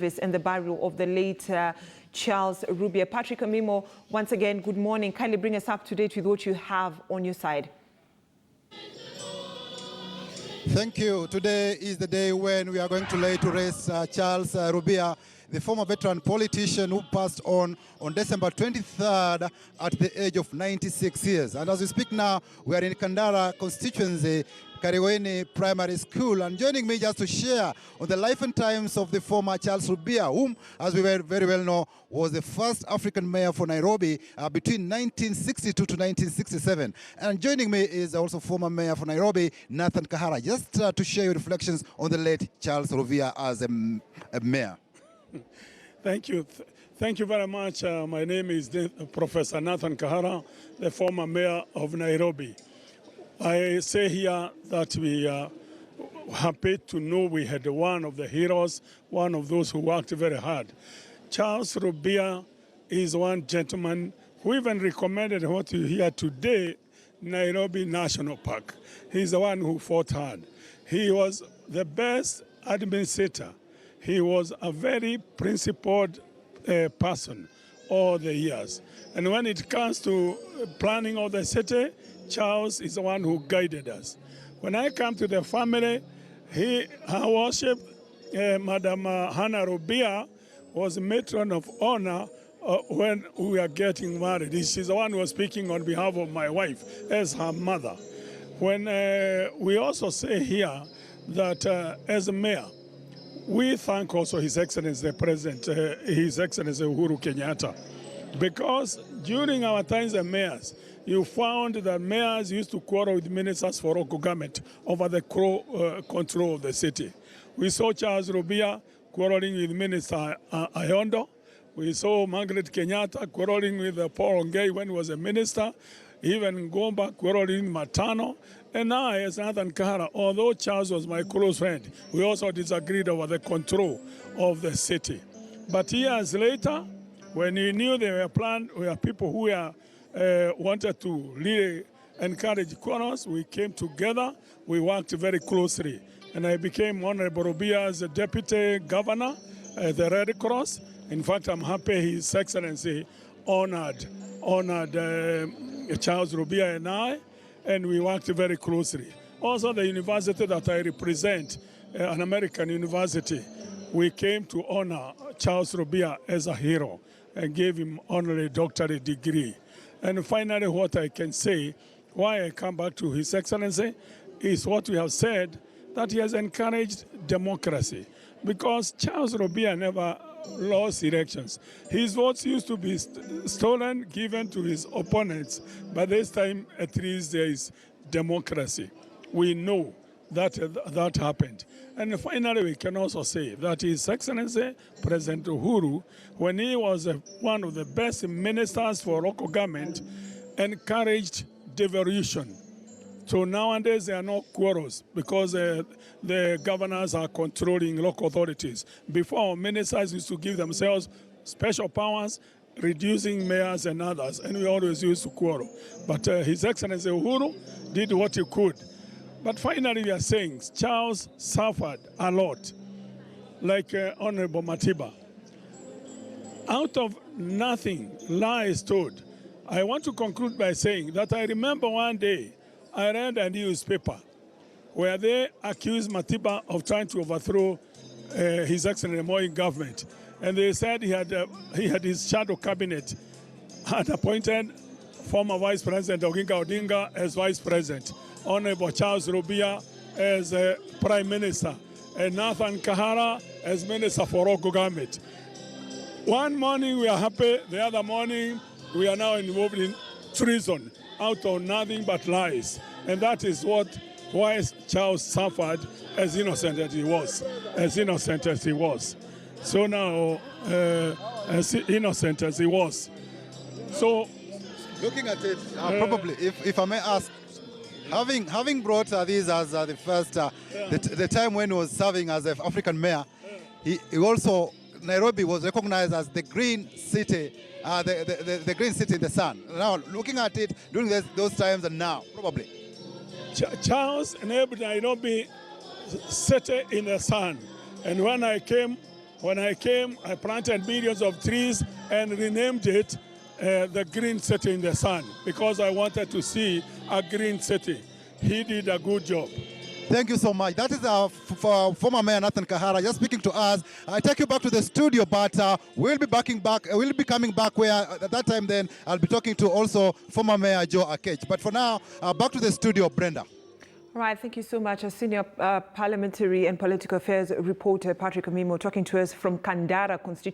and the burial of the late Charles Rubia. Patrick Amimo, once again, good morning. Kindly bring us up to date with what you have on your side. Thank you. Today is the day when we are going to lay to rest Charles Rubia, the former veteran politician who passed on December 23rd at the age of 96 years. And as we speak now, we are in Kandara constituency, Kariweni Primary School. And joining me just to share on the life and times of the former Charles Rubia, whom, as we very well know, was the first African mayor for Nairobi between 1962 to 1967. And joining me is also former mayor for Nairobi, Nathan Kahara, just to share your reflections on the late Charles Rubia as a mayor. Thank you. Thank you very much. My name is Professor Nathan Kahara, the former mayor of Nairobi. I say here that we are happy to know we had one of the heroes, one of those who worked very hard. Charles Rubia is one gentleman who even recommended what you hear today, Nairobi National Park. He's the one who fought hard. He was the best administrator. He was a very principled person all the years. And when it comes to planning of the city, Charles is the one who guided us. When I come to the family, her worship, Madam Hannah Rubia, was matron of honor when we were getting married. She's the one who was speaking on behalf of my wife as her mother. When we also say here that as a mayor, we thank also His Excellency the President, His Excellency Uhuru Kenyatta, because during our times as mayors, you found that mayors used to quarrel with ministers for local government over the control of the city. We saw Charles Rubia quarreling with Minister Ayondo. We saw Margaret Kenyatta quarreling with Paul Ongei when he was a minister. Even Gomba quarreling with Matano. And I, as Nathan Kahara, although Charles was my close friend, we also disagreed over the control of the city. But years later, when he knew there were people who wanted to really encourage quarrels, we came together, we worked very closely. And I became Honorable Rubia's deputy governor at the Red Cross. In fact, I'm happy His Excellency honored Charles Rubia and we worked very closely. Also, the university that I represent, an American university, we came to honor Charles Rubia as a hero and gave him honorary doctorate degree. And finally, what I can say, why I come back to His Excellency, is what we have said, that he has encouraged democracy. Because Charles Rubia never lost elections. His votes used to be stolen, given to his opponents. But this time, at least there is democracy. We know that that happened. And finally, we can also say that His Excellency President Uhuru, when he was one of the best ministers for local government, encouraged devolution. So nowadays there are no quarrels because the governors are controlling local authorities. Before, ministers used to give themselves special powers, reducing mayors and others, and we always used to quarrel. But His Excellency Uhuru did what he could. But finally we are saying Charles suffered a lot, like Honorable Matiba. Out of nothing, lies told. I want to conclude by saying that I remember one day I read a newspaper where they accused Matiba of trying to overthrow His Excellency Moi government. And they said he had his shadow cabinet had appointed former Vice President Oginga Odinga as Vice President, Honorable Charles Rubia as Prime Minister, and Nathan Kahara as Minister for Local Government. One morning we are happy, the other morning we are now involved in treason out of nothing but lies. And that is why Charles suffered as innocent as he was. So now, as innocent as he was. So, looking at it, probably, if I may ask, having brought this as the first, the time when he was serving as an African mayor, he also, Nairobi was recognized as the green city, the green city in the sun. Now, looking at it during those times and now, probably. Charles enabled Nairobi city in the sun. And when I came, When I came, I planted millions of trees and renamed it the Green City in the Sun because I wanted to see a green city. He did a good job. Thank you so much. That is our former Mayor Nathan Kahara just speaking to us. I take you back to the studio, but we'll be coming back where at that time then I'll be talking to also former Mayor Joe Akech. But for now, back to the studio, Brenda. All right, thank you so much. A senior parliamentary and political affairs reporter, Patrick Amimo, talking to us from Kandara constituency.